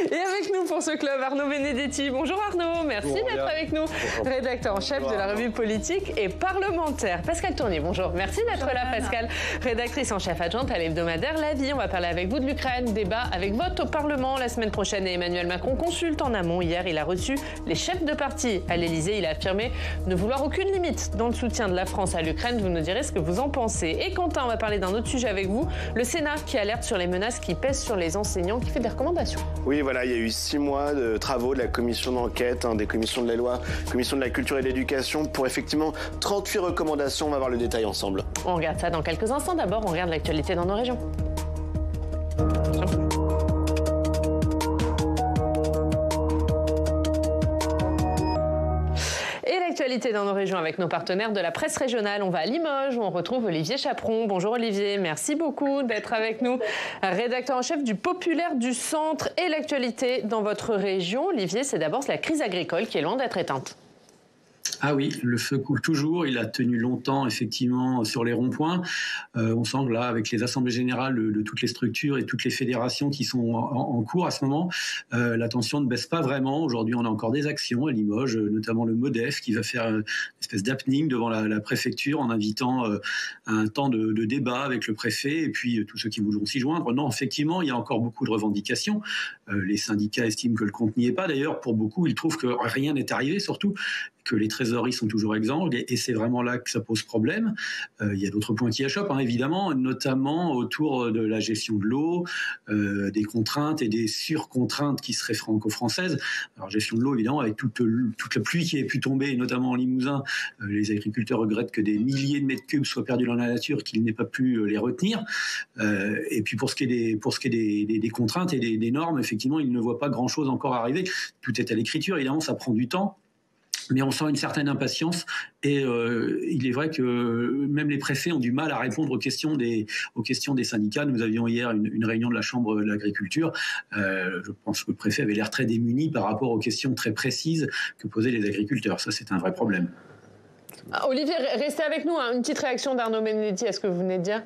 Et avec nous pour ce club, Arnaud Benedetti. Bonjour Arnaud, merci d'être avec nous. Rédacteur en chef de la revue politique et parlementaire. Pascal Tournier, bonjour. Merci d'être là Pascal. Rédactrice en chef adjointe à l'hebdomadaire La Vie. On va parler avec vous de l'Ukraine. Débat avec vote au Parlement la semaine prochaine. Et Emmanuel Macron consulte en amont. Hier, il a reçu les chefs de parti à l'Elysée. Il a affirmé ne vouloir aucune limite dans le soutien de la France à l'Ukraine. Vous nous direz ce que vous en pensez. Et Quentin, on va parler d'un autre sujet avec vous. Le Sénat qui alerte sur les menaces qui pèsent sur les enseignants, qui fait des recommandations. Oui, voilà, il y a eu 6 mois de travaux de la commission d'enquête, des commissions de la loi, commission de la culture et de l'éducation pour effectivement 38 recommandations. On va voir le détail ensemble. On regarde ça dans quelques instants. D'abord, on regarde l'actualité dans nos régions. L'actualité dans nos régions avec nos partenaires de la presse régionale. On va à Limoges où on retrouve Olivier Chaperon. Bonjour Olivier, merci beaucoup d'être avec nous. Rédacteur en chef du Populaire du Centre et l'actualité dans votre région. Olivier, c'est d'abord la crise agricole qui est loin d'être éteinte. Ah oui, le feu coule toujours. Il a tenu longtemps, effectivement, sur les ronds-points. On sent que là, avec les assemblées générales de toutes les structures et toutes les fédérations qui sont en cours à ce moment, la tension ne baisse pas vraiment. Aujourd'hui, on a encore des actions à Limoges, notamment le MODEF qui va faire une espèce d'happening devant la préfecture en invitant à un temps de débat avec le préfet et puis tous ceux qui voudront s'y joindre. Non, effectivement, il y a encore beaucoup de revendications. Les syndicats estiment que le compte n'y est pas. D'ailleurs, pour beaucoup, ils trouvent que rien n'est arrivé, surtout que les trésoreries sont toujours exsangues, et c'est vraiment là que ça pose problème. Il y a d'autres points qui achoppent, évidemment, notamment autour de la gestion de l'eau, des contraintes et des surcontraintes qui seraient franco-françaises. Alors, gestion de l'eau, évidemment, avec toute la pluie qui a pu tomber, et notamment en Limousin, les agriculteurs regrettent que des milliers de mètres cubes soient perdus dans la nature, qu'ils n'aient pas pu les retenir. Et puis, pour ce qui est des contraintes et des normes, effectivement, ils ne voient pas grand-chose encore arriver. Tout est à l'écriture, évidemment, ça prend du temps. Mais on sent une certaine impatience et il est vrai que même les préfets ont du mal à répondre aux questions des syndicats. Nous avions hier une réunion de la Chambre de l'agriculture. Je pense que le préfet avait l'air très démuni par rapport aux questions très précises que posaient les agriculteurs. Ça, c'est un vrai problème. Olivier, restez avec nous. Une petite réaction d'Arnaud Benedetti à ce que vous venez de dire.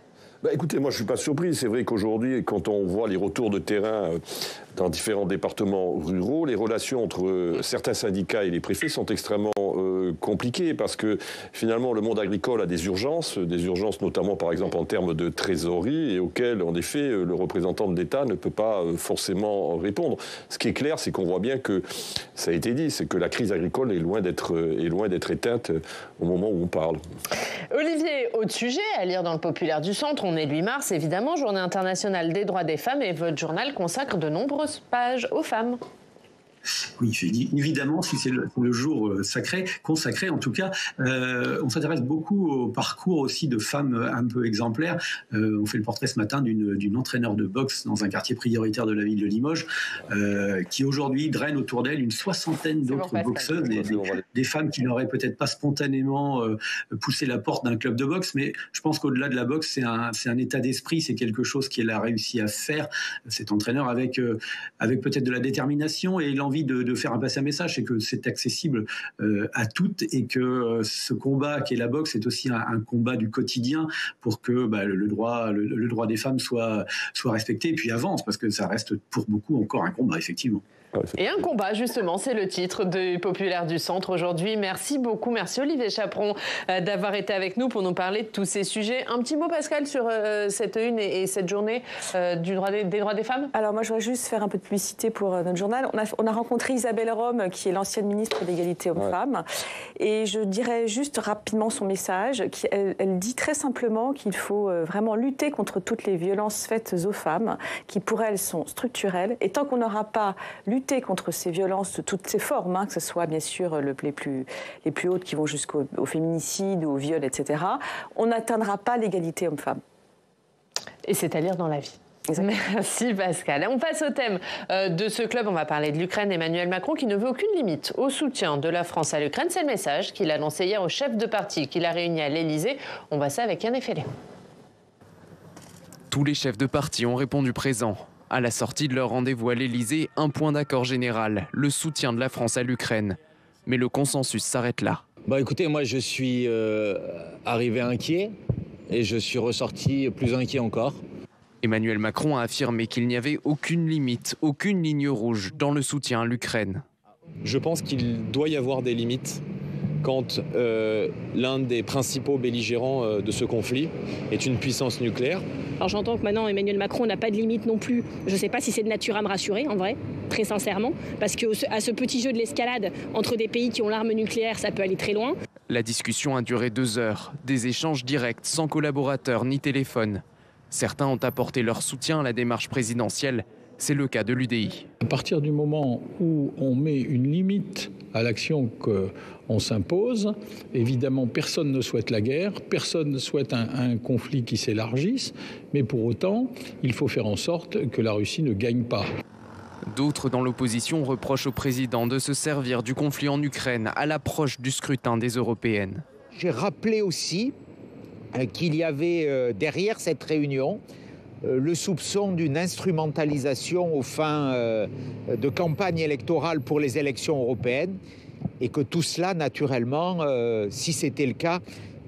Écoutez, moi je ne suis pas surpris. C'est vrai qu'aujourd'hui, quand on voit les retours de terrain dans différents départements ruraux, les relations entre certains syndicats et les préfets sont extrêmement compliquées parce que finalement le monde agricole a des urgences notamment par exemple en termes de trésorerie et auxquelles en effet le représentant de l'État ne peut pas forcément répondre. Ce qui est clair, c'est qu'on voit bien que, ça a été dit, c'est que la crise agricole est loin d'être éteinte au moment où on parle. Olivier, autre sujet à lire dans le Populaire du Centre. On est le 8 mars, évidemment, Journée internationale des droits des femmes, et votre journal consacre de nombreuses pages aux femmes. Oui, évidemment, si c'est le jour consacré en tout cas, on s'intéresse beaucoup au parcours aussi de femmes un peu exemplaires. On fait le portrait ce matin d'une entraîneur de boxe dans un quartier prioritaire de la ville de Limoges, qui aujourd'hui draine autour d'elle une soixantaine d'autres boxeuses, des femmes qui n'auraient peut-être pas spontanément poussé la porte d'un club de boxe, mais je pense qu'au-delà de la boxe, c'est un état d'esprit, c'est quelque chose qu'elle a réussi à faire, cet entraîneur, avec peut-être de la détermination et l'envie de faire passer un message, c'est que c'est accessible à toutes et que ce combat qu'est la boxe est aussi un combat du quotidien pour que le droit des femmes soit respecté et puis avance, parce que ça reste pour beaucoup encore un combat, effectivement. Et un combat, justement, c'est le titre du Populaire du Centre aujourd'hui. Merci beaucoup, merci Olivier Chaperon d'avoir été avec nous pour nous parler de tous ces sujets. Un petit mot, Pascal, sur cette une et cette journée des droits des femmes. Alors moi, je voudrais juste faire un peu de publicité pour notre journal. On a rencontré Isabelle Rome, qui est l'ancienne ministre d'égalité hommes-femmes. Et je dirais juste rapidement son message. Elle dit très simplement qu'il faut vraiment lutter contre toutes les violences faites aux femmes, qui pour elle sont structurelles. Et tant qu'on n'aura pas lutté contre ces violences de toutes ces formes, que ce soit bien sûr les plus hautes qui vont jusqu'au féminicide, au viol, etc., on n'atteindra pas l'égalité homme-femme. Et c'est à lire dans La Vie. Exactement. Merci Pascal. On passe au thème de ce club. On va parler de l'Ukraine. Emmanuel Macron qui ne veut aucune limite au soutien de la France à l'Ukraine. C'est le message qu'il a annoncé hier au chef de parti qu'il a réuni à l'Elysée. On va ça avec Yann Effelé. Tous les chefs de parti ont répondu présent. À la sortie de leur rendez-vous à l'Elysée, un point d'accord général, le soutien de la France à l'Ukraine. Mais le consensus s'arrête là. Écoutez, moi je suis arrivé inquiet et je suis ressorti plus inquiet encore. Emmanuel Macron a affirmé qu'il n'y avait aucune limite, aucune ligne rouge dans le soutien à l'Ukraine. Je pense qu'il doit y avoir des limites quand l'un des principaux belligérants de ce conflit est une puissance nucléaire. Alors j'entends que maintenant Emmanuel Macron n'a pas de limite non plus. Je ne sais pas si c'est de nature à me rassurer en vrai, très sincèrement, parce qu'à ce petit jeu de l'escalade entre des pays qui ont l'arme nucléaire, ça peut aller très loin. La discussion a duré 2 heures, des échanges directs sans collaborateurs ni téléphone. Certains ont apporté leur soutien à la démarche présidentielle. C'est le cas de l'UDI. À partir du moment où on met une limite à l'action qu'on s'impose, évidemment personne ne souhaite la guerre, personne ne souhaite un conflit qui s'élargisse, mais pour autant, il faut faire en sorte que la Russie ne gagne pas. D'autres dans l'opposition reprochent au président de se servir du conflit en Ukraine à l'approche du scrutin des européennes. J'ai rappelé aussi qu'il y avait derrière cette réunion le soupçon d'une instrumentalisation aux fins de campagne électorale pour les élections européennes et que tout cela, naturellement, si c'était le cas,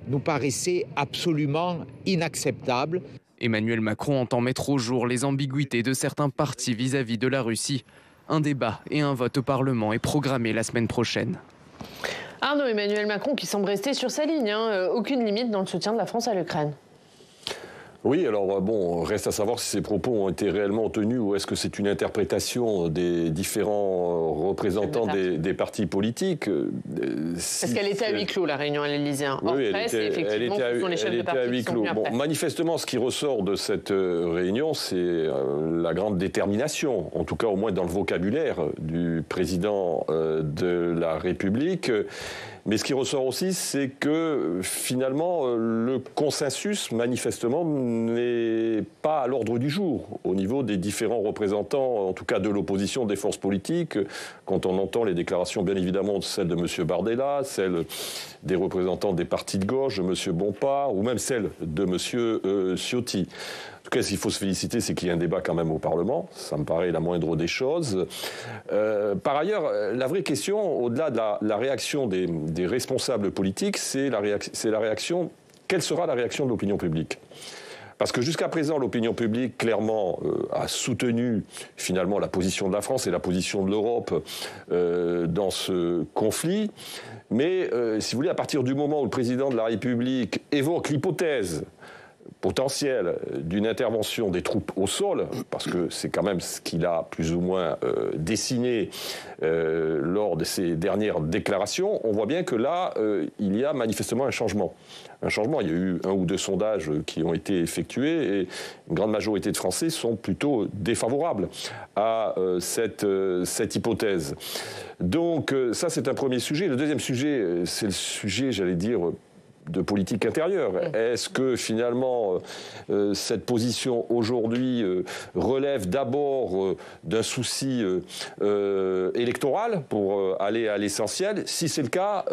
nous paraissait absolument inacceptable. Emmanuel Macron entend mettre au jour les ambiguïtés de certains partis vis-à-vis de la Russie. Un débat et un vote au Parlement est programmé la semaine prochaine. Arnaud, Emmanuel Macron qui semble rester sur sa ligne, aucune limite dans le soutien de la France à l'Ukraine. Oui, alors bon, reste à savoir si ces propos ont été réellement tenus ou est-ce que c'est une interprétation des différents représentants des partis politiques. Parce qu'elle était à huis clos, la réunion à l'Élysée. Oui, elle était à huis clos. Bon, manifestement, ce qui ressort de cette réunion, c'est la grande détermination, en tout cas au moins dans le vocabulaire du président de la République. Mais ce qui ressort aussi, c'est que finalement, le consensus, manifestement, n'est pas à l'ordre du jour au niveau des différents représentants, en tout cas de l'opposition, des forces politiques. Quand on entend les déclarations, bien évidemment, celles de M. Bardella, celles des représentants des partis de gauche, de M. Bompard, ou même celles de M. Ciotti. En tout cas, ce qu'il faut se féliciter, c'est qu'il y ait un débat quand même au Parlement. Ça me paraît la moindre des choses. Par ailleurs, la vraie question, au-delà de la réaction des responsables politiques, c'est la réaction. Quelle sera la réaction de l'opinion publique ? Parce que jusqu'à présent, l'opinion publique, clairement, a soutenu finalement la position de la France et la position de l'Europe dans ce conflit. Mais, si vous voulez, à partir du moment où le président de la République évoque l'hypothèse potentiel d'une intervention des troupes au sol, parce que c'est quand même ce qu'il a plus ou moins dessiné lors de ses dernières déclarations, on voit bien que là, il y a manifestement un changement. Un changement, il y a eu 1 ou 2 sondages qui ont été effectués et une grande majorité de Français sont plutôt défavorables à cette hypothèse. Donc ça, c'est un premier sujet. Le deuxième sujet, c'est le sujet, j'allais dire, de politique intérieure. Est-ce que finalement cette position aujourd'hui relève d'abord d'un souci électoral pour aller à l'essentiel? Si c'est le cas,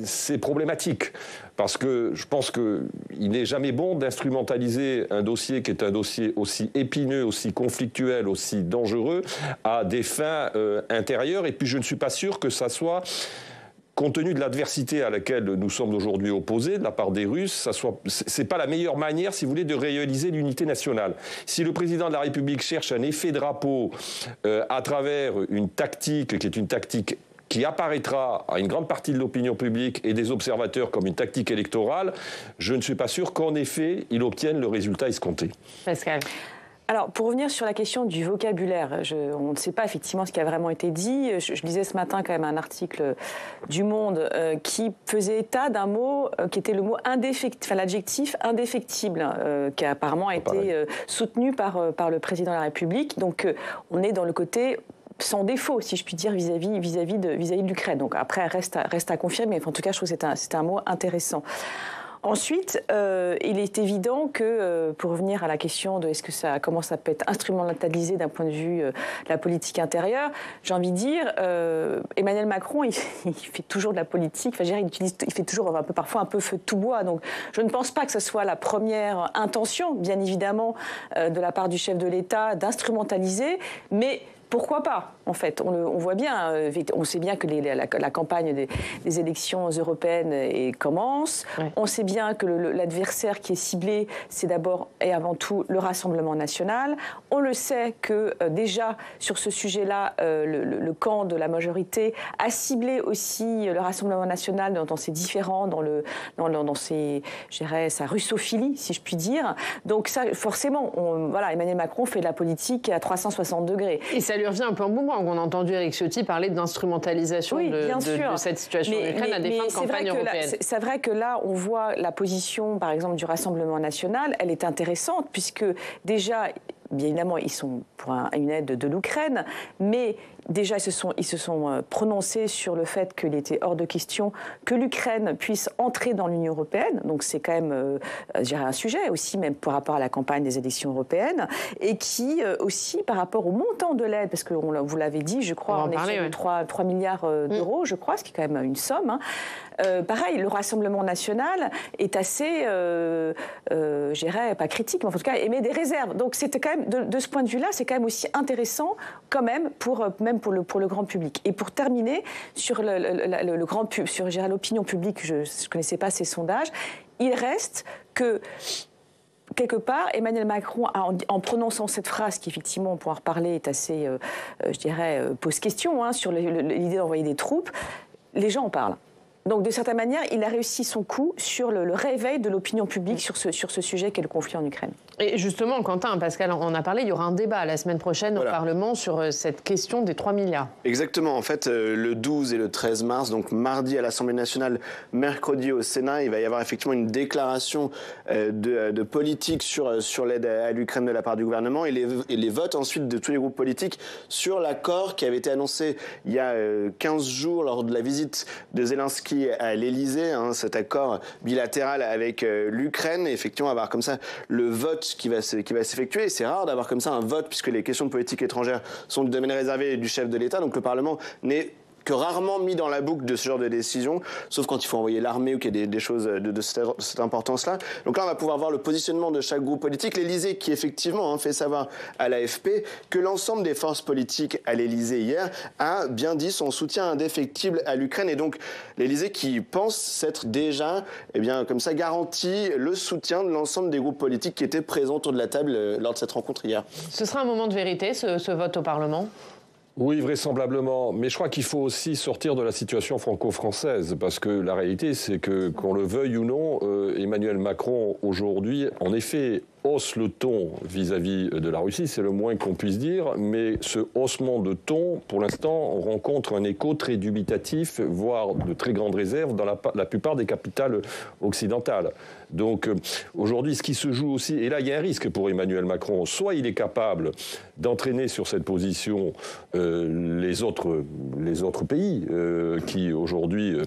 c'est problématique. Parce que je pense qu'il n'est jamais bon d'instrumentaliser un dossier qui est un dossier aussi épineux, aussi conflictuel, aussi dangereux, à des fins intérieures. Et puis je ne suis pas sûr que ça soit, compte tenu de l'adversité à laquelle nous sommes aujourd'hui opposés de la part des Russes, c'est pas la meilleure manière, si vous voulez, de réaliser l'unité nationale. Si le président de la République cherche un effet drapeau à travers une tactique qui est une tactique qui apparaîtra à une grande partie de l'opinion publique et des observateurs comme une tactique électorale, je ne suis pas sûr qu'en effet, il obtienne le résultat escompté. Pascal. Alors, pour revenir sur la question du vocabulaire, on ne sait pas effectivement ce qui a vraiment été dit. Je lisais ce matin quand même un article du Monde qui faisait état d'un mot qui était le mot l'adjectif indéfectible, qui a apparemment été soutenu par le président de la République. Donc, on est dans le côté sans défaut, si je puis dire, vis-à-vis de l'Ukraine. Donc après, reste à confirmer. Mais en tout cas, je trouve que c'est un mot intéressant. Ensuite, il est évident que, pour revenir à la question de comment ça peut être instrumentalisé d'un point de vue de la politique intérieure, j'ai envie de dire, Emmanuel Macron, il fait toujours de la politique, il fait toujours parfois un peu feu de tout bois. Donc, je ne pense pas que ce soit la première intention, bien évidemment, de la part du chef de l'État d'instrumentaliser, mais Pourquoi pas, en fait? On voit bien, on sait bien que la campagne des élections européennes commence. Ouais. On sait bien que l'adversaire qui est ciblé, c'est d'abord et avant tout le Rassemblement national. On le sait que déjà, sur ce sujet-là, le camp de la majorité a ciblé aussi le Rassemblement national dans ses différends, dans ses, je dirais, sa russophilie, si je puis dire. Donc ça, forcément, voilà, Emmanuel Macron fait de la politique à 360 degrés. Et ça lui revient un peu en boomerang. On a entendu Éric Ciotti parler d'instrumentalisation de cette situation en Ukraine à des fins de campagne européenne. C'est vrai que là, on voit la position, par exemple, du Rassemblement national, elle est intéressante, puisque déjà, bien évidemment, ils sont pour une aide de l'Ukraine, mais déjà, ils se sont prononcés sur le fait qu'il était hors de question que l'Ukraine puisse entrer dans l'Union européenne. Donc c'est quand même un sujet aussi, même par rapport à la campagne des élections européennes, et qui aussi par rapport au montant de l'aide, parce que vous l'avez dit, je crois, on est sur de 3 milliards d'euros, je crois, ce qui est quand même une somme. Hein. Pareil, le Rassemblement national est assez, je dirais, pas critique, mais en tout cas émet des réserves. Donc c'était quand même, de ce point de vue-là, c'est quand même aussi intéressant, quand même, pour le grand public. Et pour terminer, sur le grand public, sur l'opinion publique, je ne connaissais pas ces sondages, il reste que quelque part, Emmanuel Macron, en prononçant cette phrase, qui effectivement, on pourra en reparler, est assez, je dirais, pose question, hein, sur l'idée d'envoyer des troupes, les gens en parlent. Donc, de certaine manière, il a réussi son coup sur le réveil de l'opinion publique sur ce sujet qu'est le conflit en Ukraine. Et justement, Quentin, Pascal en a parlé, il y aura un débat la semaine prochaine au Parlement sur cette question des 3 milliards. Exactement. En fait, le 12 et le 13 mars, donc mardi à l'Assemblée nationale, mercredi au Sénat, il va y avoir effectivement une déclaration de politique sur l'aide à l'Ukraine de la part du gouvernement et les votes ensuite de tous les groupes politiques sur l'accord qui avait été annoncé il y a 15 jours lors de la visite de Zelensky à l'Élysée, hein, cet accord bilatéral avec l'Ukraine. Et effectivement, avoir comme ça le vote qui va s'effectuer. C'est rare d'avoir comme ça un vote puisque les questions de politique étrangère sont du domaine réservé du chef de l'État. Donc le Parlement n'est que rarement mis dans la boucle de ce genre de décision, sauf quand il faut envoyer l'armée ou qu'il y a des choses de cette importance-là. Donc là, on va pouvoir voir le positionnement de chaque groupe politique. L'Élysée qui, effectivement, fait savoir à l'AFP que l'ensemble des forces politiques à l'Élysée hier a bien dit son soutien indéfectible à l'Ukraine. Et donc, l'Élysée qui pense s'être déjà, comme ça, garanti le soutien de l'ensemble des groupes politiques qui étaient présents autour de la table lors de cette rencontre hier. Ce sera un moment de vérité, ce vote au Parlement ? Oui, vraisemblablement. Mais je crois qu'il faut aussi sortir de la situation franco-française, parce que la réalité, c'est que, qu'on le veuille ou non, Emmanuel Macron, aujourd'hui, en effet, hausse le ton vis-à-vis de la Russie, c'est le moins qu'on puisse dire, mais ce haussement de ton, pour l'instant, on rencontre un écho très dubitatif, voire de très grandes réserves dans la plupart des capitales occidentales. Donc aujourd'hui, ce qui se joue aussi, et là il y a un risque pour Emmanuel Macron, soit il est capable d'entraîner sur cette position les autres pays qui aujourd'hui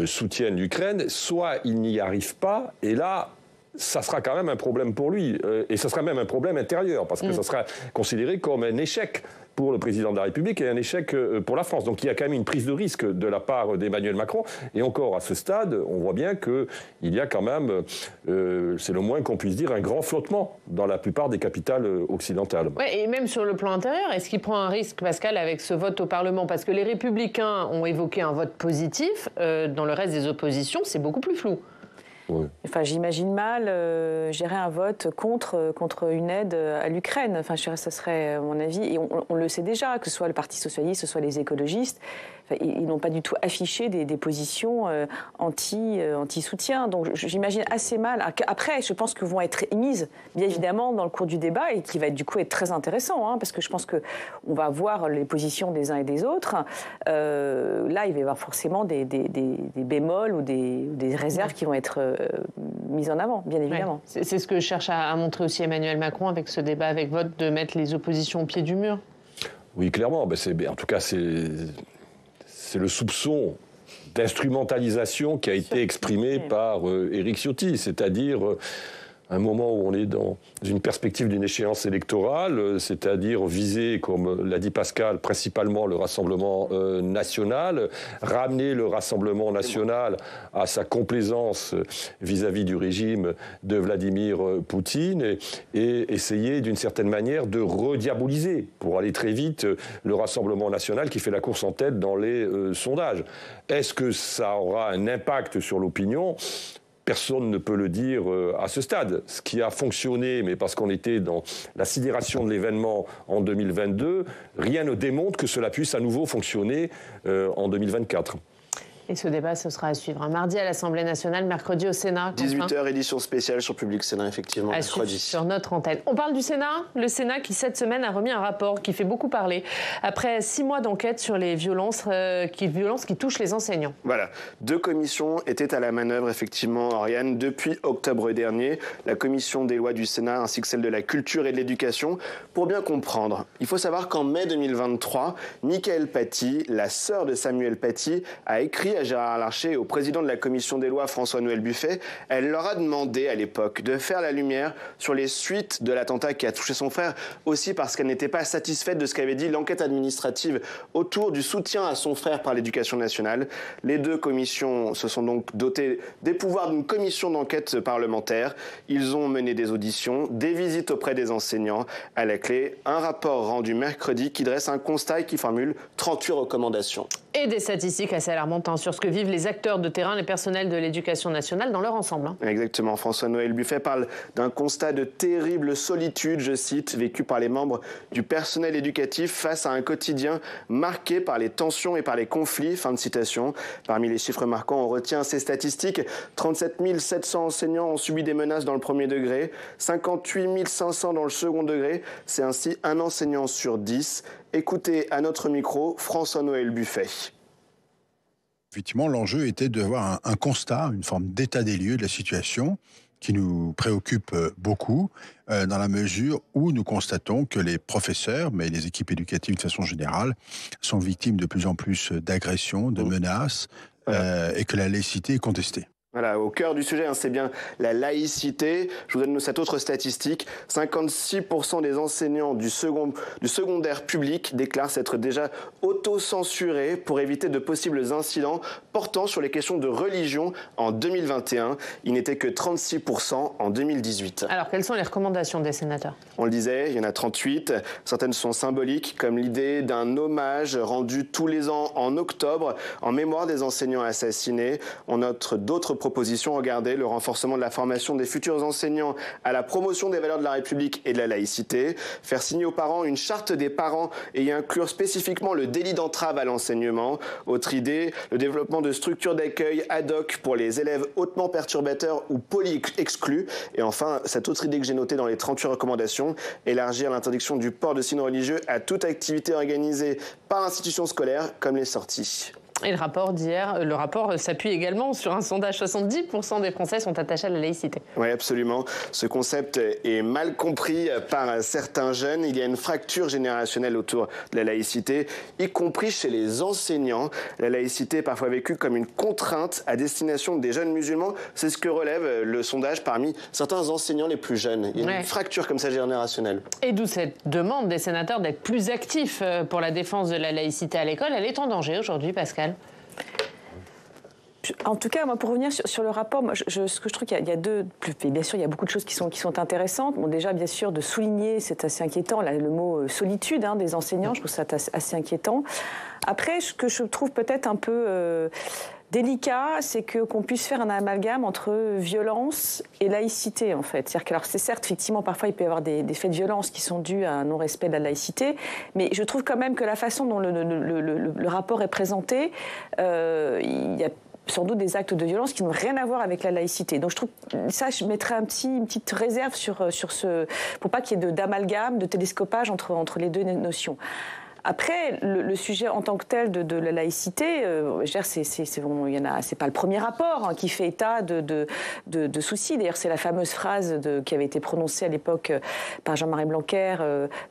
soutiennent l'Ukraine, soit il n'y arrive pas, et là ça sera quand même un problème pour lui, et ça sera même un problème intérieur, parce que ça sera considéré comme un échec pour le président de la République et un échec pour la France. Donc il y a quand même une prise de risque de la part d'Emmanuel Macron. Et encore, à ce stade, on voit bien qu'il y a quand même, c'est le moins qu'on puisse dire, un grand flottement dans la plupart des capitales occidentales. Ouais, et même sur le plan intérieur, est-ce qu'il prend un risque, Pascal, avec ce vote au Parlement? Parce que les Républicains ont évoqué un vote positif. Dans le reste des oppositions, c'est beaucoup plus flou. Oui. Enfin, j'imagine mal gérer un vote contre une aide à l'Ukraine. Enfin, ça serait, à mon avis, et on le sait déjà, que ce soit le Parti socialiste, que ce soit les écologistes, enfin, ils n'ont pas du tout affiché des positions anti-soutien. Donc, j'imagine assez mal. Après, je pense que vont être émises, bien évidemment, dans le cours du débat, et qui va du coup être très intéressant, hein, parce que je pense qu'on va voir les positions des uns et des autres. Là, il va y avoir forcément des bémols ou des réserves qui vont être mise en avant, bien évidemment. Ouais. C'est ce que cherche à montrer aussi Emmanuel Macron avec ce débat avec vote, de mettre les oppositions au pied du mur. Oui, clairement. En tout cas, c'est le soupçon d'instrumentalisation qui a été exprimé par Éric Ciotti, c'est-à-dire un moment où on est dans une perspective d'une échéance électorale, c'est-à-dire viser, comme l'a dit Pascal, principalement le Rassemblement national, ramener le Rassemblement national à sa complaisance vis-à-vis du régime de Vladimir Poutine et essayer d'une certaine manière de rediaboliser, pour aller très vite, le Rassemblement national qui fait la course en tête dans les sondages. Est-ce que ça aura un impact sur l'opinion ? Personne ne peut le dire à ce stade. Ce qui a fonctionné, mais parce qu'on était dans la sidération de l'événement en 2022, rien ne démontre que cela puisse à nouveau fonctionner en 2024. Et ce débat, ce sera à suivre. Mardi à l'Assemblée nationale, mercredi au Sénat. 18h, édition spéciale sur Public Sénat, effectivement. À suivre sur notre antenne. On parle du Sénat. Le Sénat qui, cette semaine, a remis un rapport qui fait beaucoup parler. Après 6 mois d'enquête sur les violences qui touchent les enseignants. Voilà. 2 commissions étaient à la manœuvre, effectivement, Oriane, depuis octobre dernier. La commission des lois du Sénat ainsi que celle de la culture et de l'éducation. Pour bien comprendre, il faut savoir qu'en mai 2023, Mickaëlle Paty, la sœur de Samuel Paty, a écrit à Gérard Larcher et au président de la commission des lois, François-Noël Buffet. Elle leur a demandé à l'époque de faire la lumière sur les suites de l'attentat qui a touché son frère, aussi parce qu'elle n'était pas satisfaite de ce qu'avait dit l'enquête administrative autour du soutien à son frère par l'éducation nationale. Les 2 commissions se sont donc dotées des pouvoirs d'une commission d'enquête parlementaire. Ils ont mené des auditions, des visites auprès des enseignants. À la clé, un rapport rendu mercredi qui dresse un constat et qui formule 38 recommandations. Et des statistiques assez alarmantes sur ce que vivent les acteurs de terrain, les personnels de l'éducation nationale dans leur ensemble. Exactement. François-Noël Buffet parle d'un constat de terrible solitude, je cite, vécu par les membres du personnel éducatif face à un quotidien marqué par les tensions et par les conflits. Fin de citation. Parmi les chiffres marquants, on retient ces statistiques. 37 700 enseignants ont subi des menaces dans le premier degré, 58 500 dans le second degré. C'est ainsi un enseignant sur 10. Écoutez à notre micro François-Noël Buffet. Effectivement, l'enjeu était de voir un constat, une forme d'état des lieux de la situation qui nous préoccupe beaucoup dans la mesure où nous constatons que les professeurs, mais les équipes éducatives de façon générale, sont victimes de plus en plus d'agressions, de menaces et que la laïcité est contestée. Voilà, au cœur du sujet, c'est bien la laïcité. Je vous donne cette autre statistique. 56% des enseignants du secondaire public déclarent s'être déjà auto-censurés pour éviter de possibles incidents portant sur les questions de religion en 2021. Il n'était que 36% en 2018. Alors, quelles sont les recommandations des sénateurs ? On le disait, il y en a 38. Certaines sont symboliques, comme l'idée d'un hommage rendu tous les ans en octobre en mémoire des enseignants assassinés. On note d'autres propositions. Regardez, le renforcement de la formation des futurs enseignants à la promotion des valeurs de la République et de la laïcité. Faire signer aux parents une charte des parents et y inclure spécifiquement le délit d'entrave à l'enseignement. Autre idée, le développement de structures d'accueil ad hoc pour les élèves hautement perturbateurs ou poly-exclus. Et enfin, cette autre idée que j'ai notée dans les 38 recommandations, élargir l'interdiction du port de signes religieux à toute activité organisée par l'institution scolaire, comme les sorties. Et le rapport d'hier, le rapport s'appuie également sur un sondage. 70% des Français sont attachés à la laïcité. Oui, absolument. Ce concept est mal compris par certains jeunes. Il y a une fracture générationnelle autour de la laïcité, y compris chez les enseignants. La laïcité est parfois vécue comme une contrainte à destination des jeunes musulmans. C'est ce que relève le sondage parmi certains enseignants les plus jeunes. Il y a une fracture comme ça générationnelle. Et d'où cette demande des sénateurs d'être plus actifs pour la défense de la laïcité à l'école. Elle est en danger aujourd'hui, Pascal. En tout cas, moi, pour revenir sur le rapport, moi, ce que je trouve qu'il y a deux... Bien sûr, il y a beaucoup de choses qui sont intéressantes. Bon, déjà, bien sûr, de souligner, c'est assez inquiétant, là, le mot solitude des enseignants, je trouve ça assez inquiétant. Après, ce que je trouve peut-être un peu délicat, c'est qu'on puisse faire un amalgame entre violence et laïcité, en fait. C'est-à-dire que, alors, c'est certes, effectivement, parfois, il peut y avoir des faits de violence qui sont dus à un non-respect de la laïcité, mais je trouve quand même que la façon dont le rapport est présenté, il y a sans doute des actes de violence qui n'ont rien à voir avec la laïcité. Donc je trouve ça, je mettrais une petite réserve sur ce, pour pas qu'il y ait d'amalgame, de télescopage entre les deux notions. Après, le sujet en tant que tel de la laïcité, c'est pas le premier rapport qui fait état de soucis. D'ailleurs, c'est la fameuse phrase qui avait été prononcée à l'époque par Jean-Marie Blanquer,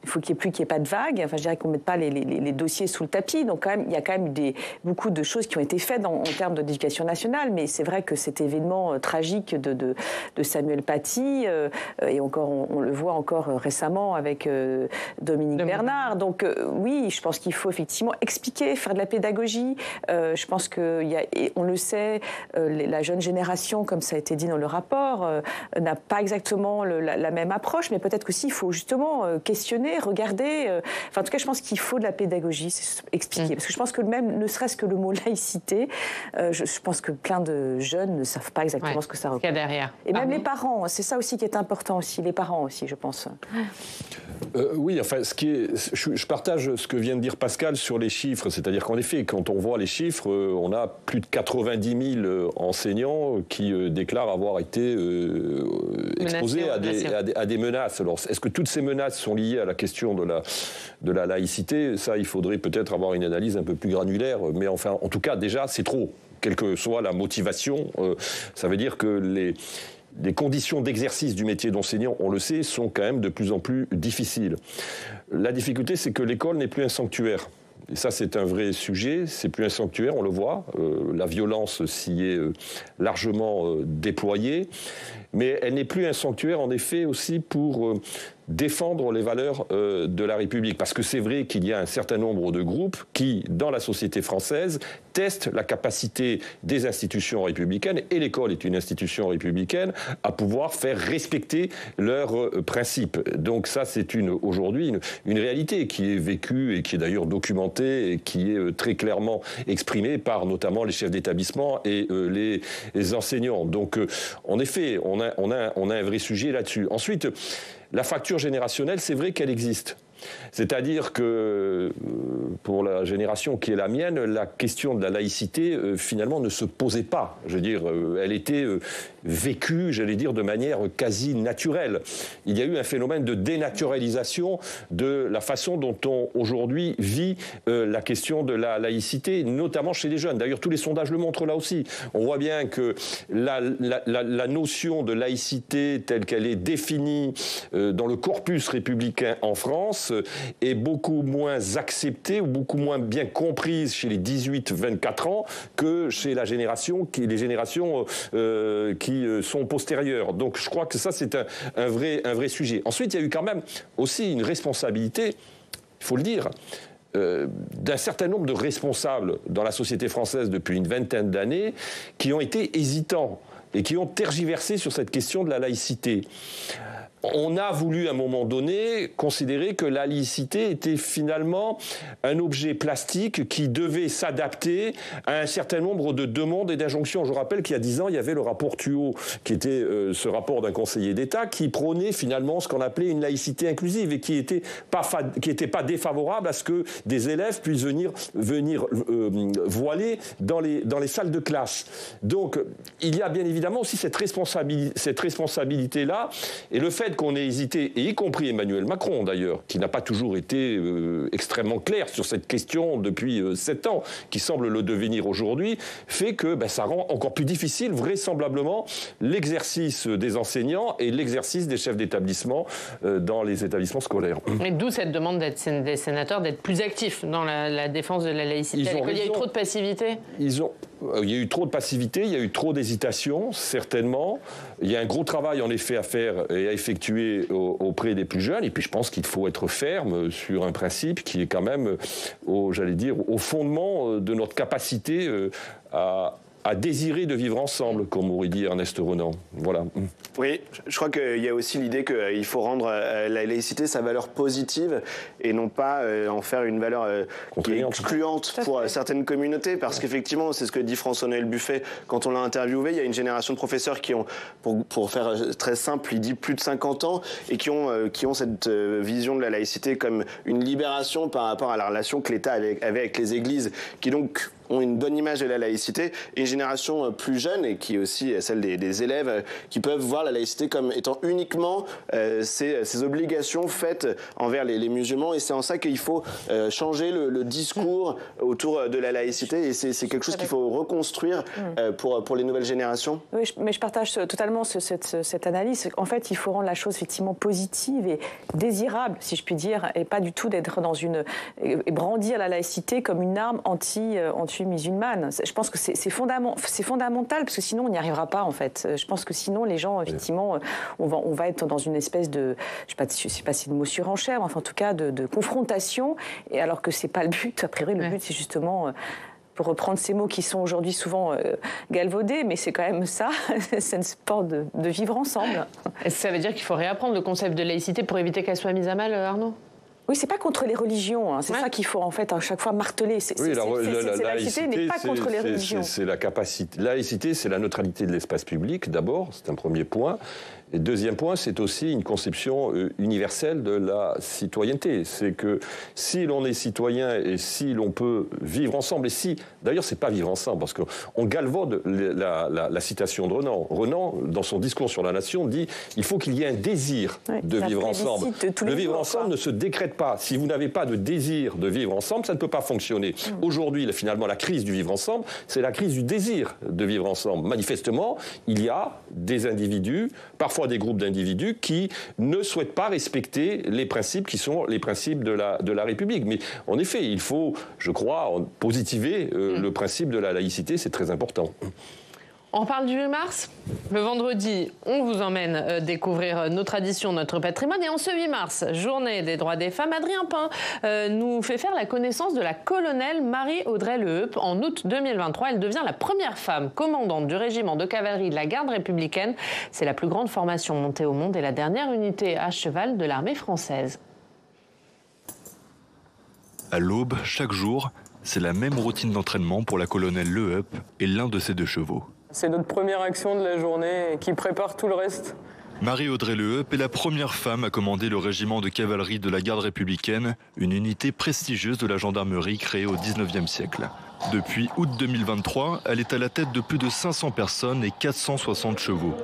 il faut qu'il n'y ait pas de vagues. Enfin, je dirais qu'on ne mette pas les dossiers sous le tapis. Donc, il y a quand même beaucoup de choses qui ont été faites en termes d'éducation nationale. Mais c'est vrai que cet événement tragique de Samuel Paty, et encore, on le voit encore récemment avec Dominique Bernard. Donc, oui, je pense qu'il faut effectivement expliquer, faire de la pédagogie. Je pense on le sait, la jeune génération, comme ça a été dit dans le rapport, n'a pas exactement la même approche, mais peut-être qu'aussi il faut justement questionner, regarder. En tout cas, je pense qu'il faut de la pédagogie, expliquer. Parce que je pense que même, ne serait-ce que le mot laïcité, je pense que plein de jeunes ne savent pas exactement ce que ça représente. Derrière. Et même les parents, c'est ça aussi qui est important aussi, les parents aussi, je pense. Oui, enfin, je partage ce que vient de dire Pascal sur les chiffres, c'est-à-dire qu'en effet, quand on voit les chiffres, on a plus de 90 000 enseignants qui déclarent avoir été exposés à des menaces. Alors, est-ce que toutes ces menaces sont liées à la question de la laïcité? Ça, il faudrait peut-être avoir une analyse un peu plus granulaire, mais enfin, en tout cas, déjà, c'est trop. Quelle que soit la motivation, ça veut dire que les conditions d'exercice du métier d'enseignant, on le sait, sont quand même de plus en plus difficiles. La difficulté, c'est que l'école n'est plus un sanctuaire. Et ça, c'est un vrai sujet. C'est plus un sanctuaire, on le voit. La violence s'y est largement déployée. Mais elle n'est plus un sanctuaire, en effet, aussi pour défendre les valeurs de la République. Parce que c'est vrai qu'il y a un certain nombre de groupes qui, dans la société française, testent la capacité des institutions républicaines, et l'école est une institution républicaine, à pouvoir faire respecter leurs principes. Donc ça, c'est aujourd'hui une réalité qui est vécue et qui est d'ailleurs documentée et qui est très clairement exprimée par notamment les chefs d'établissement et les enseignants. Donc, en effet, on a un vrai sujet là-dessus. Ensuite, la fracture générationnelle, c'est vrai qu'elle existe. C'est-à-dire que pour la génération qui est la mienne, la question de la laïcité, finalement, ne se posait pas. Je veux dire, elle était vécue, j'allais dire, de manière quasi naturelle. Il y a eu un phénomène de dénaturalisation de la façon dont on, aujourd'hui, vit la question de la laïcité, notamment chez les jeunes. D'ailleurs, tous les sondages le montrent là aussi. On voit bien que la notion de laïcité telle qu'elle est définie dans le corpus républicain en France est beaucoup moins acceptée ou beaucoup moins bien comprise chez les 18-24 ans que chez les générations qui sont postérieures. Donc je crois que ça, c'est un vrai sujet. Ensuite, il y a eu quand même aussi une responsabilité, il faut le dire, d'un certain nombre de responsables dans la société française depuis une vingtaine d'années qui ont été hésitants et qui ont tergiversé sur cette question de la laïcité. On a voulu à un moment donné considérer que la laïcité était finalement un objet plastique qui devait s'adapter à un certain nombre de demandes et d'injonctions. Je rappelle qu'il y a 10 ans, il y avait le rapport Thuot, qui était ce rapport d'un conseiller d'État, qui prônait finalement ce qu'on appelait une laïcité inclusive et qui était pas défavorable à ce que des élèves puissent venir voiler dans les salles de classe. Donc, il y a bien évidemment aussi cette responsabilité-là, et le fait qu'on ait hésité, et y compris Emmanuel Macron d'ailleurs, qui n'a pas toujours été extrêmement clair sur cette question depuis 7 ans, qui semble le devenir aujourd'hui, fait que ça rend encore plus difficile vraisemblablement l'exercice des enseignants et l'exercice des chefs d'établissement dans les établissements scolaires. Et d'où cette demande des sénateurs d'être plus actifs dans la défense de la laïcité. Il y a eu trop de passivité ? Il y a eu trop de passivité, il y a eu trop d'hésitation, certainement. Il y a un gros travail, en effet, à faire et à effectuer auprès des plus jeunes. Et puis, je pense qu'il faut être ferme sur un principe qui est quand même, au fondement de notre capacité à désirer de vivre ensemble, comme aurait dit Ernest Renan. Voilà. Oui, je crois qu'il y a aussi l'idée qu'il faut rendre la laïcité sa valeur positive et non pas en faire une valeur qui est excluante pour certaines communautés, parce qu'effectivement, c'est ce que dit François-Noël Buffet quand on l'a interviewé, il y a une génération de professeurs qui ont, pour faire très simple, il dit plus de 50 ans, et qui ont cette vision de la laïcité comme une libération par rapport à la relation que l'État avait avec les églises, qui donc ont une bonne image de la laïcité, et une génération plus jeune, et qui est aussi celle des élèves, qui peuvent voir la laïcité comme étant uniquement ces obligations faites envers les musulmans. Et c'est en ça qu'il faut changer le discours autour de la laïcité, et c'est quelque chose qu'il faut reconstruire pour les nouvelles générations. Oui, mais je partage totalement cette analyse. En fait, il faut rendre la chose effectivement positive et désirable, si je puis dire, et pas du tout d'être dans et brandir la laïcité comme une arme anti-musulmane. Je pense que c'est fondamental, parce que sinon on n'y arrivera pas, en fait. Je pense que sinon les gens, effectivement, on va être dans une espèce de, je sais pas si le mot surenchère, mais enfin en tout cas de confrontation, et alors que c'est pas le but. A priori, le but c'est justement, pour reprendre ces mots qui sont aujourd'hui souvent galvaudés, mais c'est quand même ça, c'est un sport de vivre ensemble. Est-ce que ça veut dire qu'il faut réapprendre le concept de laïcité pour éviter qu'elle soit mise à mal, Arnaud ? Oui, c'est pas contre les religions, hein. C'est ça qu'il faut en fait à chaque fois marteler. La laïcité n'est pas contre les religions. C'est la capacité. Laïcité, c'est la neutralité de l'espace public, d'abord, c'est un premier point. Et deuxième point, c'est aussi une conception universelle de la citoyenneté. C'est que si l'on est citoyen et si l'on peut vivre ensemble, et si, d'ailleurs, c'est pas vivre ensemble, parce qu'on galvaude la citation de Renan. Renan, dans son discours sur la nation, dit il faut qu'il y ait un désir de vivre ensemble. Le vivre ensemble ne se décrète pas. Si vous n'avez pas de désir de vivre ensemble, ça ne peut pas fonctionner. Aujourd'hui, finalement, la crise du vivre ensemble, c'est la crise du désir de vivre ensemble. Manifestement, il y a des individus, parfois des groupes d'individus, qui ne souhaitent pas respecter les principes qui sont les principes de la République. Mais en effet, il faut, je crois, positiver le principe de la laïcité, c'est très important. On parle du 8 mars. Le vendredi, on vous emmène découvrir nos traditions, notre patrimoine. Et en ce 8 mars, journée des droits des femmes, Adrien Pin nous fait faire la connaissance de la colonelle Marie-Audrey Leheupes. En août 2023, elle devient la première femme commandante du régiment de cavalerie de la garde républicaine. C'est la plus grande formation montée au monde et la dernière unité à cheval de l'armée française. À l'aube, chaque jour, c'est la même routine d'entraînement pour la colonelle Leheupes et l'un de ses 2 chevaux. C'est notre première action de la journée qui prépare tout le reste. Marie-Audrey Leheupes est la première femme à commander le régiment de cavalerie de la garde républicaine, une unité prestigieuse de la gendarmerie créée au 19e siècle. Depuis août 2023, elle est à la tête de plus de 500 personnes et 460 chevaux.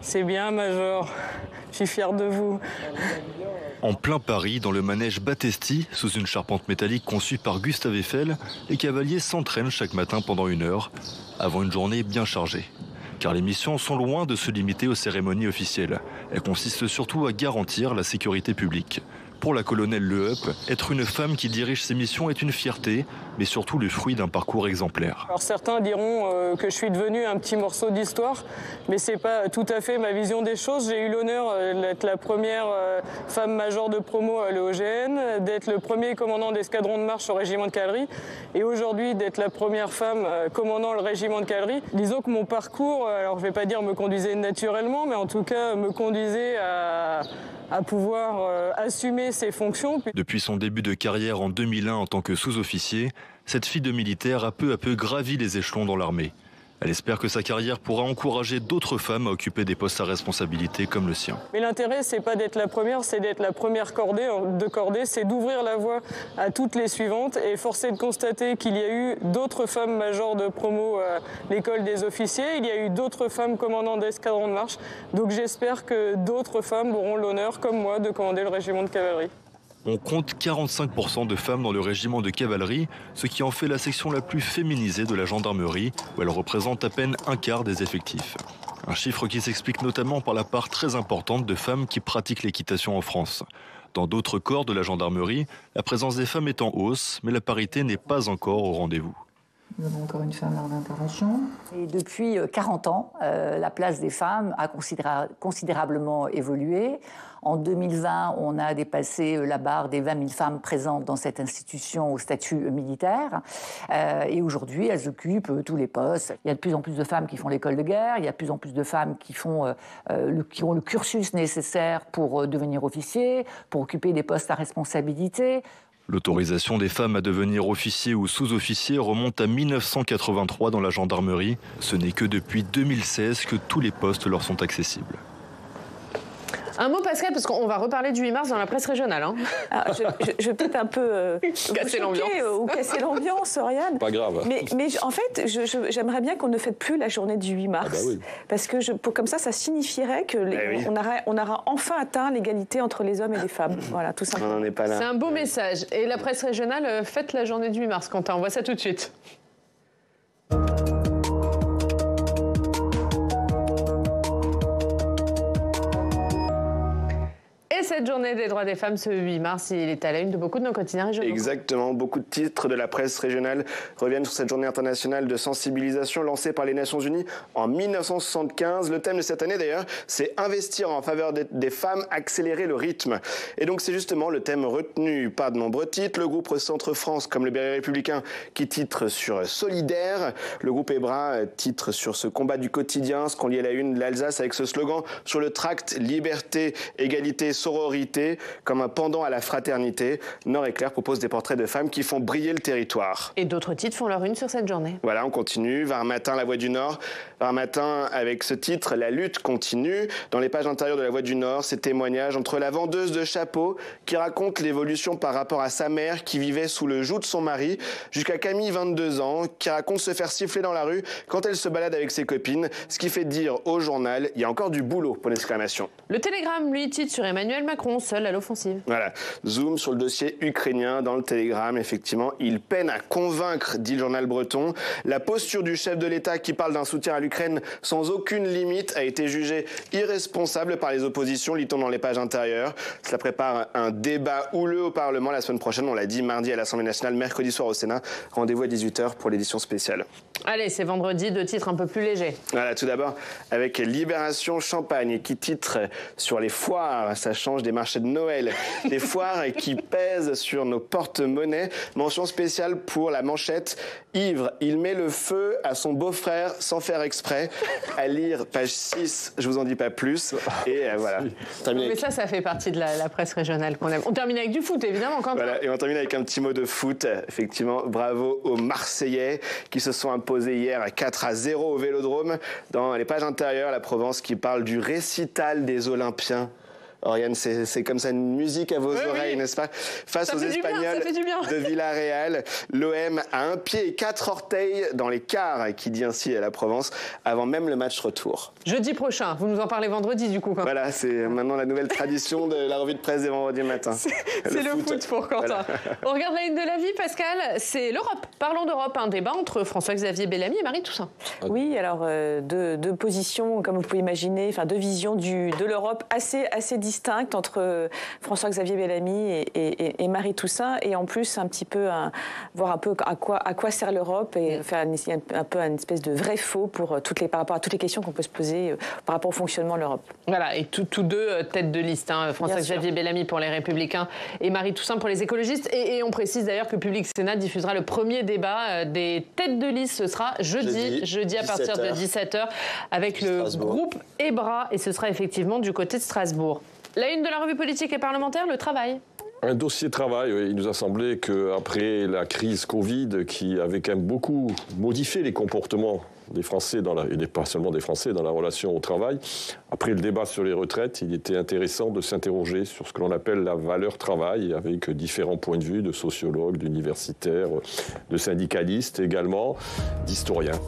C'est bien, Major. Je suis fier de vous. En plein Paris, dans le manège Battesti, sous une charpente métallique conçue par Gustave Eiffel, les cavaliers s'entraînent chaque matin pendant 1 heure, avant une journée bien chargée. Car les missions sont loin de se limiter aux cérémonies officielles. Elles consistent surtout à garantir la sécurité publique. Pour la colonelle Leheupes, être une femme qui dirige ses missions est une fierté, mais surtout le fruit d'un parcours exemplaire. Alors certains diront que je suis devenue un petit morceau d'histoire, mais c'est pas tout à fait ma vision des choses. J'ai eu l'honneur d'être la première femme major de promo à l'EOGN, d'être le premier commandant d'escadron de marche au régiment de cavalerie, et aujourd'hui d'être la première femme commandant le régiment de cavalerie. Disons que mon parcours, alors je vais pas dire me conduisait naturellement, mais en tout cas me conduisait à pouvoir assumer ses fonctions. Depuis son début de carrière en 2001 en tant que sous-officier, cette fille de militaire a peu à peu gravi les échelons dans l'armée. Elle espère que sa carrière pourra encourager d'autres femmes à occuper des postes à responsabilité comme le sien. Mais l'intérêt, c'est pas d'être la première, c'est d'être la première de cordée, c'est d'ouvrir la voie à toutes les suivantes. Et force est de constater qu'il y a eu d'autres femmes majors de promo à l'école des officiers, il y a eu d'autres femmes commandantes d'escadron de marche. Donc j'espère que d'autres femmes auront l'honneur, comme moi, de commander le régiment de cavalerie. On compte 45% de femmes dans le régiment de cavalerie, ce qui en fait la section la plus féminisée de la gendarmerie, où elle représente à peine 1/4 des effectifs. Un chiffre qui s'explique notamment par la part très importante de femmes qui pratiquent l'équitation en France. Dans d'autres corps de la gendarmerie, la présence des femmes est en hausse, mais la parité n'est pas encore au rendez-vous. Nous avons encore une femme en intervention. Et depuis 40 ans, la place des femmes a considérablement évolué. En 2020, on a dépassé la barre des 20 000 femmes présentes dans cette institution au statut militaire. Et aujourd'hui, elles occupent tous les postes. Il y a de plus en plus de femmes qui font l'école de guerre. Il y a de plus en plus de femmes qui ont le cursus nécessaire pour devenir officier, pour occuper des postes à responsabilité. L'autorisation des femmes à devenir officiers ou sous-officiers remonte à 1983 dans la gendarmerie. Ce n'est que depuis 2016 que tous les postes leur sont accessibles. Un mot, Pascal, parce qu'on va reparler du 8 mars dans la presse régionale. Hein. Ah, je vais peut-être un peu casser l'ambiance. Ou casser l'ambiance, Oriane. Pas grave. Mais en fait, j'aimerais bien qu'on ne fête plus la journée du 8 mars. Ah bah oui. Parce que comme ça signifierait qu'on aura enfin atteint l'égalité entre les hommes et les femmes. Voilà, tout simplement. On n'en est pas là. C'est un beau message. Et la presse régionale fête la journée du 8 mars. Quentin, on voit ça tout de suite. Et cette journée des droits des femmes, ce 8 mars, il est à la une de beaucoup de nos quotidiens régionaux. Exactement. Beaucoup de titres de la presse régionale reviennent sur cette journée internationale de sensibilisation lancée par les Nations Unies en 1975. Le thème de cette année, d'ailleurs, c'est investir en faveur des femmes, accélérer le rythme. Et donc, c'est justement le thème retenu par de nombreux titres. Le groupe Centre France, comme le Berry Républicain, qui titre sur Solidaire. Le groupe EBRA titre sur ce combat du quotidien, ce qu'on lit à la une de l'Alsace avec ce slogan sur le tract liberté, égalité, sororité, comme un pendant à la fraternité. Nord-Éclair propose des portraits de femmes qui font briller le territoire. Et d'autres titres font leur une sur cette journée. Voilà, on continue. Var Matin, La Voix du Nord. Var Matin avec ce titre, La lutte continue. Dans les pages intérieures de La Voix du Nord, ces témoignages entre la vendeuse de chapeaux qui raconte l'évolution par rapport à sa mère qui vivait sous le joug de son mari, jusqu'à Camille, 22 ans, qui raconte se faire siffler dans la rue quand elle se balade avec ses copines, ce qui fait dire au journal, il y a encore du boulot, point d'exclamation. Le Télégramme, lui, titre sur Emmanuel Macron, seul à l'offensive. Voilà, zoom sur le dossier ukrainien dans le Télégramme, effectivement, il peine à convaincre, dit le journal breton. La posture du chef de l'État qui parle d'un soutien à l'Ukraine sans aucune limite a été jugée irresponsable par les oppositions, lit-on dans les pages intérieures. Cela prépare un débat houleux au Parlement la semaine prochaine, on l'a dit, mardi à l'Assemblée nationale, mercredi soir au Sénat. Rendez-vous à 18h pour l'édition spéciale. Allez, c'est vendredi, 2 titres un peu plus légers. Voilà, tout d'abord avec Libération Champagne qui titre sur les foires, ça change des marchés de Noël, des foires qui pèsent sur nos porte-monnaies. Mention spéciale pour la manchette, ivre, il met le feu à son beau-frère sans faire exprès. À lire, page 6, je vous en dis pas plus. Et voilà. Mais ça fait partie de la presse régionale qu'on aime. On termine avec du foot, évidemment. Voilà, et on termine avec un petit mot de foot. Effectivement, bravo aux Marseillais qui se sont imposés hier à 4-0 au Vélodrome. Dans les pages intérieures, la Provence qui parle du récital des Olympiens. Oriane, c'est comme ça une musique à vos oreilles, n'est-ce pas? Face aux Espagnols de Villarreal, l'OM a 1 pied et 4 orteils dans les quarts, qui dit ainsi à la Provence, avant même le match retour. Jeudi prochain, vous nous en parlez vendredi du coup. Voilà, c'est maintenant la nouvelle tradition de la revue de presse des vendredis matin. C'est le foot pour Quentin. Voilà. On regarde la une de la vie, Pascal, c'est l'Europe. Parlons d'Europe, un débat entre François-Xavier Bellamy et Marie Toussaint. Oui, alors deux positions, comme vous pouvez imaginer, enfin deux visions de l'Europe assez distincte entre François-Xavier Bellamy et Marie Toussaint, et en plus un petit peu voir un peu à quoi sert l'Europe et faire un peu une espèce de vrai faux pour par rapport à toutes les questions qu'on peut se poser par rapport au fonctionnement de l'Europe. Voilà, et tous deux têtes de liste, hein, François-Xavier Bellamy pour les Républicains et Marie Toussaint pour les écologistes. Et on précise d'ailleurs que Public Sénat diffusera le premier débat des têtes de liste. Ce sera jeudi à partir de 17h avec le groupe EBRA, et ce sera effectivement du côté de Strasbourg. La une de la revue politique et parlementaire, le travail. Un dossier travail, il nous a semblé qu'après la crise Covid, qui avait quand même beaucoup modifié les comportements des Français, et pas seulement des Français, dans la relation au travail, après le débat sur les retraites, il était intéressant de s'interroger sur ce que l'on appelle la valeur travail, avec différents points de vue de sociologues, d'universitaires, de syndicalistes également, d'historiens.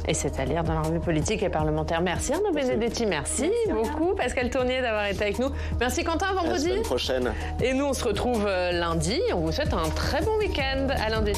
Et c'est à lire dans la revue politique et parlementaire. Merci Arnaud Benedetti, merci beaucoup Pascal Tournier d'avoir été avec nous. Merci Quentin, vendredi. À la semaine prochaine. Et nous on se retrouve lundi. On vous souhaite un très bon week-end. À lundi.